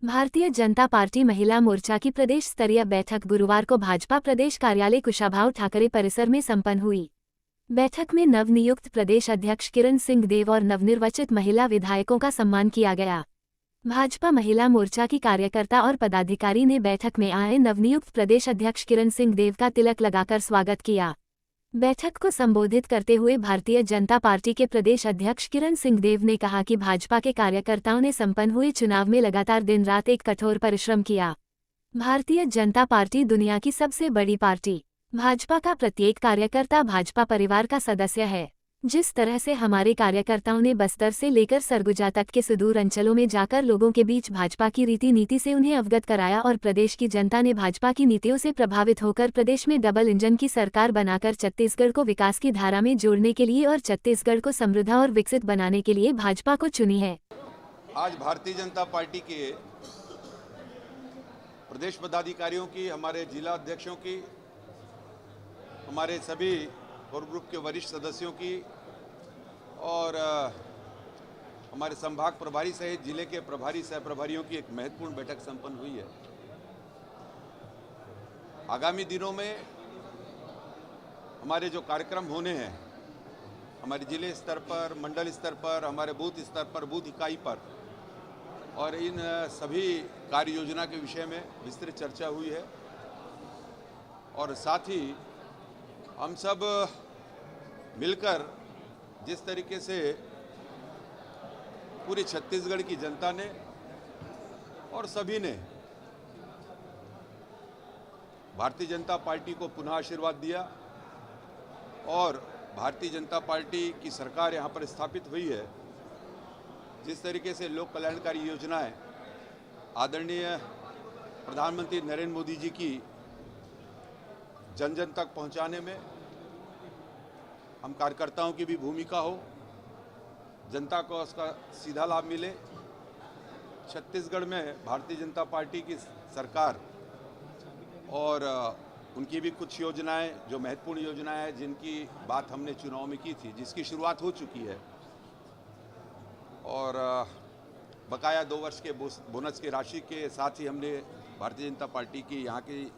Bharatiya Janata party महिला मोर्चा की प्रदेश स्तरीय बैठक गुरुवार को भाजपा प्रदेश कार्यालय कुशाभाऊ ठाकरे परिसर में संपन्न हुई। बैठक में नवनियुक्त प्रदेश अध्यक्ष किरण सिंह देव और नवनिर्वाचित महिला विधायकों का सम्मान किया गया। भाजपा महिला मोर्चा की कार्यकर्ता और पदाधिकारी ने बैठक में आए नवनियुक्त प्रदेश अध्यक्ष किरण सिंह देव का तिलक लगाकर स्वागत किया। बैठक को संबोधित करते हुए भारतीय जनता पार्टी के प्रदेश अध्यक्ष किरण सिंह देव ने कहा कि भाजपा के कार्यकर्ताओं ने संपन्न हुए चुनाव में लगातार दिन रात एक कठोर परिश्रम किया। भारतीय जनता पार्टी दुनिया की सबसे बड़ी पार्टी। भाजपा का प्रत्येक कार्यकर्ता भाजपा परिवार का सदस्य है। जिस तरह से हमारे कार्यकर्ताओं ने बस्तर से लेकर सरगुजा तक के सुदूर अंचलों में जाकर लोगों के बीच भाजपा की रीति नीति से उन्हें अवगत कराया और प्रदेश की जनता ने भाजपा की नीतियों से प्रभावित होकर प्रदेश में डबल इंजन की सरकार बनाकर छत्तीसगढ़ को विकास की धारा में जोड़ने के लिए और छत्तीसगढ़ को समृद्ध और विकसित बनाने के लिए भाजपा को चुनी है। आज भारतीय जनता पार्टी के प्रदेश पदाधिकारियों की, हमारे जिला अध्यक्षों की, हमारे सभी कोर ग्रुप के वरिष्ठ सदस्यों की और हमारे संभाग प्रभारी सहित जिले के प्रभारी सह प्रभारियों की एक महत्वपूर्ण बैठक संपन्न हुई है। आगामी दिनों में हमारे जो कार्यक्रम होने हैं, हमारे जिले स्तर पर, मंडल स्तर पर, हमारे बूथ स्तर पर, बूथ इकाई पर, और इन सभी कार्य योजना के विषय में विस्तृत चर्चा हुई है। और साथ ही हम सब मिलकर जिस तरीके से पूरे छत्तीसगढ़ की जनता ने और सभी ने भारतीय जनता पार्टी को पुनः आशीर्वाद दिया और भारतीय जनता पार्टी की सरकार यहाँ पर स्थापित हुई है, जिस तरीके से लोक कल्याणकारी योजनाएं आदरणीय प्रधानमंत्री नरेंद्र मोदी जी की जन जन तक पहुँचाने में हम कार्यकर्ताओं की भी भूमिका हो, जनता को उसका सीधा लाभ मिले। छत्तीसगढ़ में भारतीय जनता पार्टी की सरकार और उनकी भी कुछ योजनाएं जो महत्वपूर्ण योजनाएं हैं, जिनकी बात हमने चुनाव में की थी, जिसकी शुरुआत हो चुकी है, और बकाया 2 वर्ष के बोनस की राशि के साथ ही हमने भारतीय जनता पार्टी की यहाँ की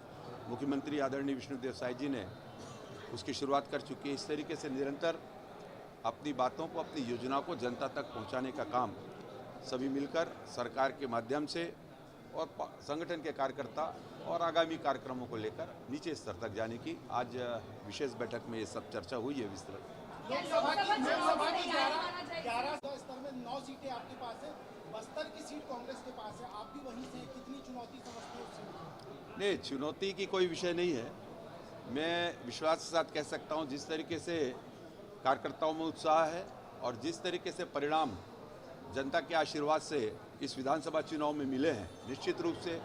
मुख्यमंत्री आदरणीय विष्णुदेव साय जी ने उसकी शुरुआत कर चुकी है। इस तरीके से निरंतर अपनी बातों को, अपनी योजनाओं को जनता तक पहुंचाने का काम सभी मिलकर सरकार के माध्यम से और संगठन के कार्यकर्ता और आगामी कार्यक्रमों को लेकर नीचे स्तर तक जाने की आज विशेष बैठक में ये सब चर्चा हुई है विस्तृत। 11 स्तर में 9 सीटें आपके पास है, बस्तर की सीट कांग्रेस के पास है, आप भी वहीं से, कितनी चुनौती समझते हो? नहीं, चुनौती की कोई विषय नहीं है। मैं विश्वास के साथ कह सकता हूं, जिस तरीके से कार्यकर्ताओं में उत्साह है और जिस तरीके से परिणाम जनता के आशीर्वाद से इस विधानसभा चुनाव में मिले हैं, निश्चित रूप से,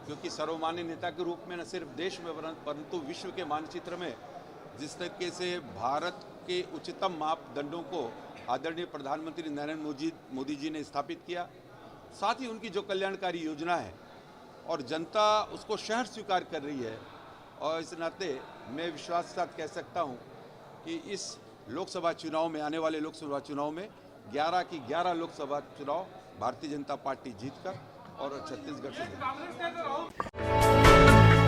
क्योंकि सर्वमान्य नेता के रूप में न सिर्फ देश में परंतु विश्व के मानचित्र में जिस तरीके से भारत के उच्चतम मापदंडों को आदरणीय प्रधानमंत्री नरेंद्र मोदी जी ने स्थापित किया, साथ ही उनकी जो कल्याणकारी योजना है और जनता उसको शहर स्वीकार कर रही है, और इस नाते मैं विश्वास के साथ कह सकता हूं कि इस लोकसभा चुनाव में, आने वाले लोकसभा चुनाव में 11 की 11 लोकसभा चुनाव भारतीय जनता पार्टी जीतकर और छत्तीसगढ़ से।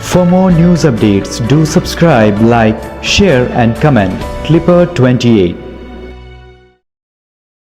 For more news updates, do subscribe, like, share and comment. Clipper 28